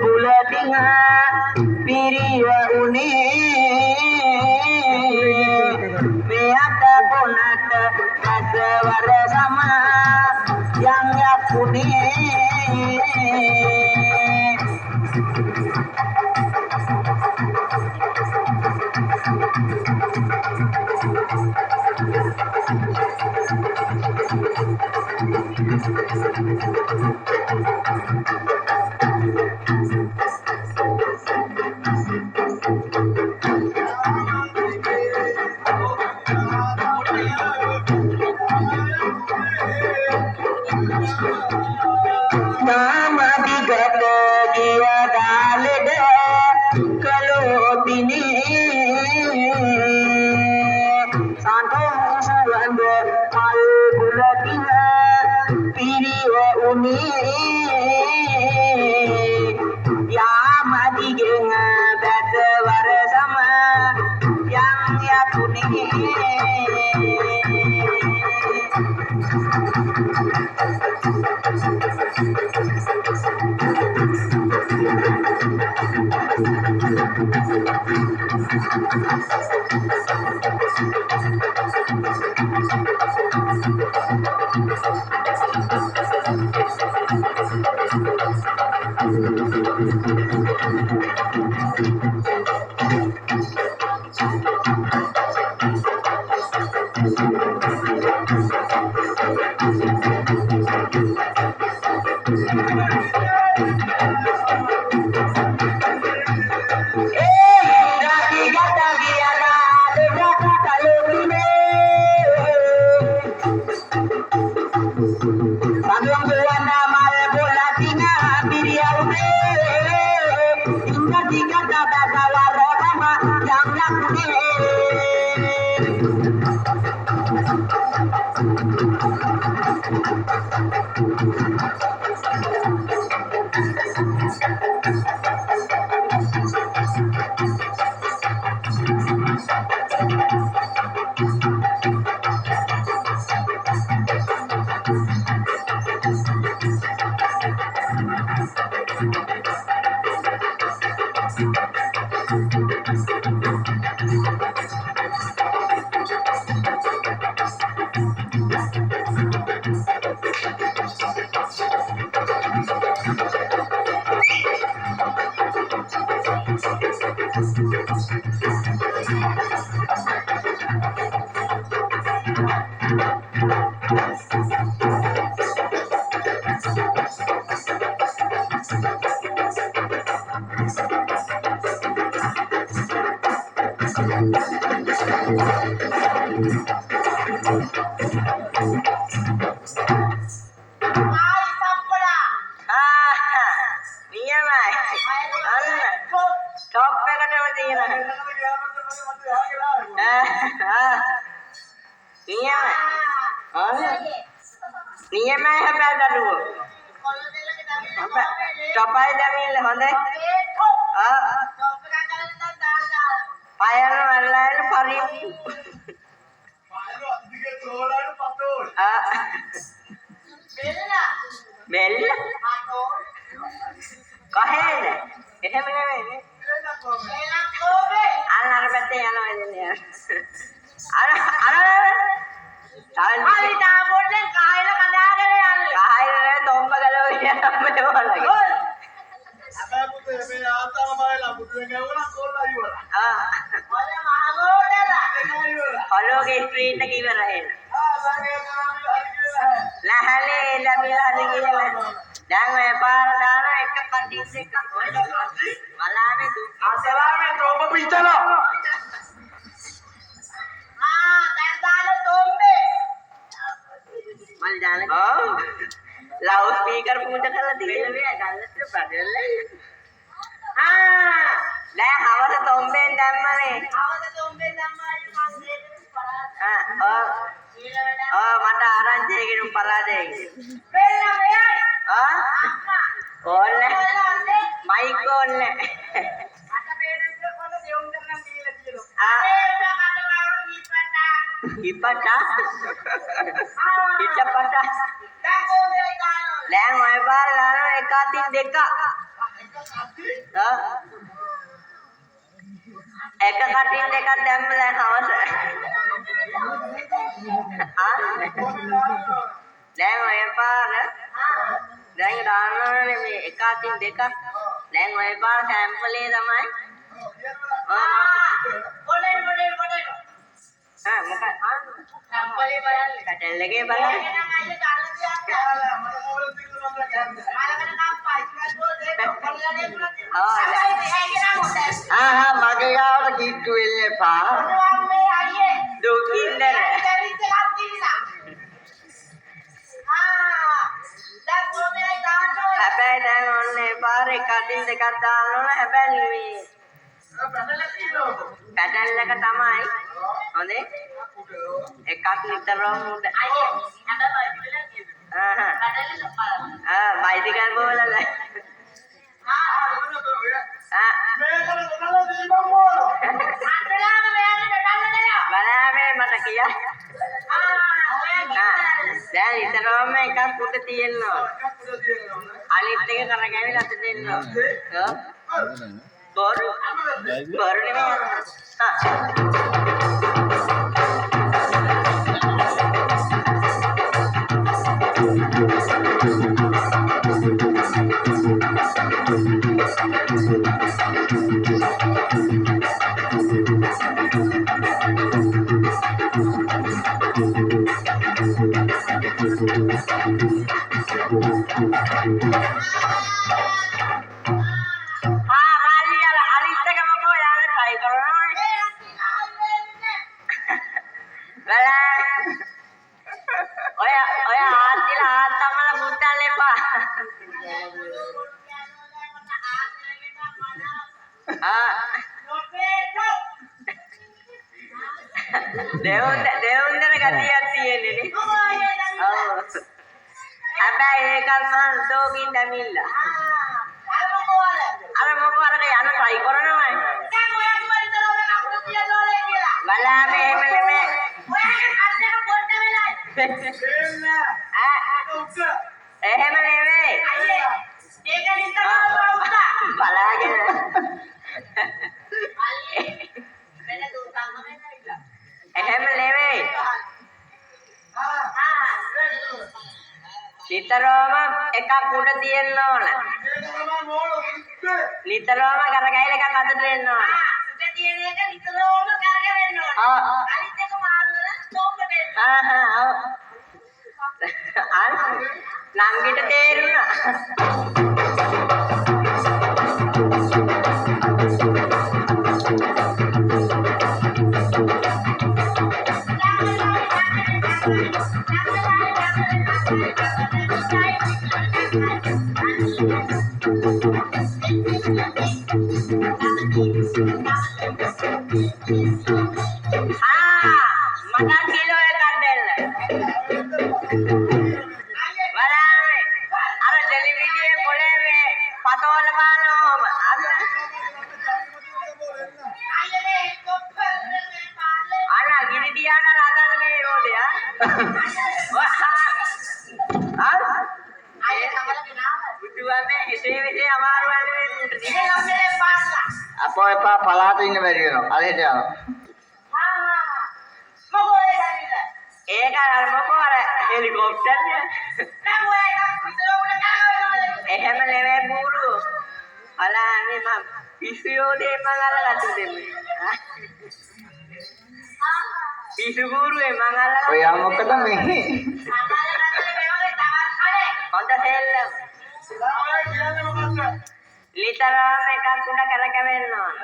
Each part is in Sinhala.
bulatinya piriya uni meata ponata kaswara sama yang yakuni nama digata dia daleda kalau bini santong suando mal bulatinya piriya uni ya madigenga badwar sama yang yakuni loudspeaker punya kalau dia hawasa tomben dammane mata ආරංචි එකකින් පලා දෙයි ඕන්නේ මයික් ඕන්නේ ඉපට දැන් ඔය බාර දාන එක අතින් දෙක එක කටින් දෙකක් දැම්ම දැන් හවස. දැන් ඔය පාර දැන් දාන්නවනේ මේ එක අතින් දෙකක්. දැන් ඔය පාර සැම්පලේ තමයි. මොකක්ද? සැම්පලේ බලන්න. කැටල් එකේ බලන්න. මගේ ගාවට කිට්ටු වෙන්න එපා. දුකින්දර. හැබැයි දැන් ඔන්න ඒ පාර එක අතින් දෙකක් දාන්න ඕන. හැබැයි මේ පැටල් එක තමයි. හොඳේ. එකක් නිතරම උඩ. බයිසිකල් බෝලද? බලන්නේ මට කියා. දැන් නිතරම එකක් උඩ තියෙනවා. අනිත් එක කරගැවිලා අත දෙන්න ඕන. බොරු නෙමෙයි. දෙවුන්දර ගතියක් තියෙන්නේ නේ. ඔව්. හැබැයි ඒකත් මම තෝකින් දැමිලා. අර මොකෝ අර යන try කරනවා. දැන් ඔය කිව්වද අපුරු තියනෝලේ කියලා. බලන්න එහෙම නෙමෙයි. ඔය අන්නක පොඩ්ඩ වෙලා. එහෙම නෙමෙයි. අයියේ. ඒක නිතරම උත්තා. බලාගෙන. වෙන දුකම වෙනවා. එහෙම නෙමෙයි. නිතරම එකක් උඩ තියෙන්න ඕන. නිතරම කරගැහිල එකක් අතට දෙන්න ඕන. උඩ තියෙන එක නිතරම කරගෙන ඕන. අනිත් එක මාරු වෙලා තෝම්බට එන්න. නංගිට තේරුණා. මට කිලෝ එකක් දෙන්න. බලන්න. අර ටෙලිවිෂනේ පොලේ මේ පතවල බලනෝම. අන්න ගිනි දියාන හදන්න මේ රෝදේ අපෝ එපා පලාත ඉන්න බැරි වෙනවා. අරහෙට යනවා. ඒක අර මොකෝ අර හෙලිකොප්ටර් නේ. එහෙම නෙවෙයි බූරු. අලාන්නේ මම පිස්සුයෝ දෙන්න මං අල්ලගත්තු දෙන්නේ. පිස්සු බූරුවේ මං අල්ලගත්තු. ඔයා මොකද මේ? හොඳ තෙල්ල. නිතරම එකක් උඩ කරකවෙන්න ඕන.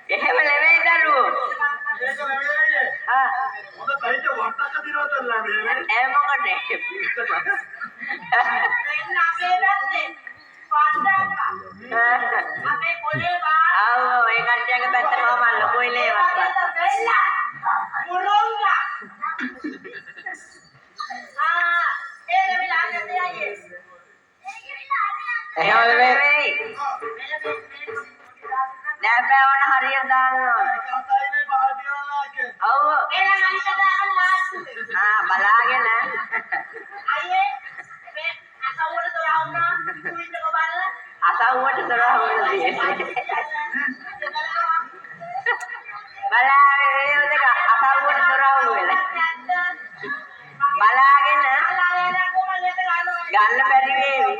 එහෙම නෙවෙයි දරුවෝ. ඒ මොකටද? අපේ පොලේ ආව ඒ කට්ටියගේ පැත්ත කොහම ලොකුයි ලේවත්. මොරොංගා. ඒක විලාන්නේ අයියේ. එහෙම නෙවෙයි. දැන් බෑවන හරියට දාන්න ඕන. asawuවට දොරවල් තියෙන්නේ. බලාගෙන මේ දෙක asawුවට දොරවල් වෙලා. බලාගෙන ගන්න බැරි වේවි.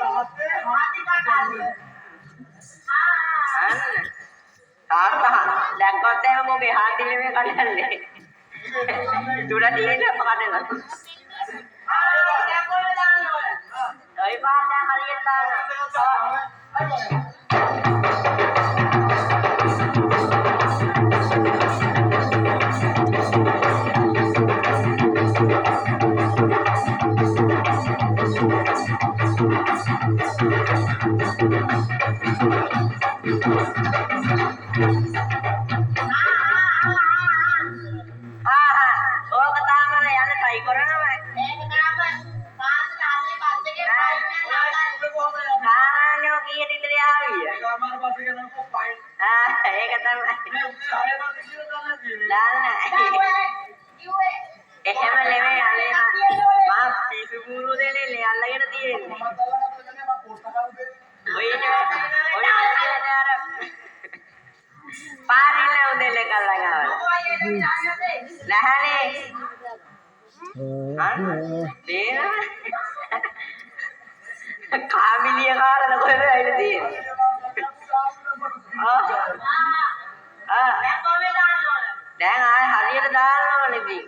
තාත්තා දැක්කොත් එහෙම මොකේ හාන්ති නෙමෙයි කඩන්නේ. තුඩ තියෙන කඩනවා. ඔය පාඩම් හරියට දාන්න. ඕක තාමර යන සයි කරනවා. කානෝ කීයට ඉතර ආවිය. ඒක තමයි. දාන්න. එහෙම නෙමෙයි අනේ මම පිසු බුරු දෙන්නේ අල්ලගෙන තියෙන්නේ. ඔය පාරිල උදෙලේ කල්ලා නැහනේ. කාමිලිය කාරන කොහෙද ඇවිල්ලා තියෙන්නේ? දැන් ආයෙ හරියට දාන්න ඕනේ ඉතින්.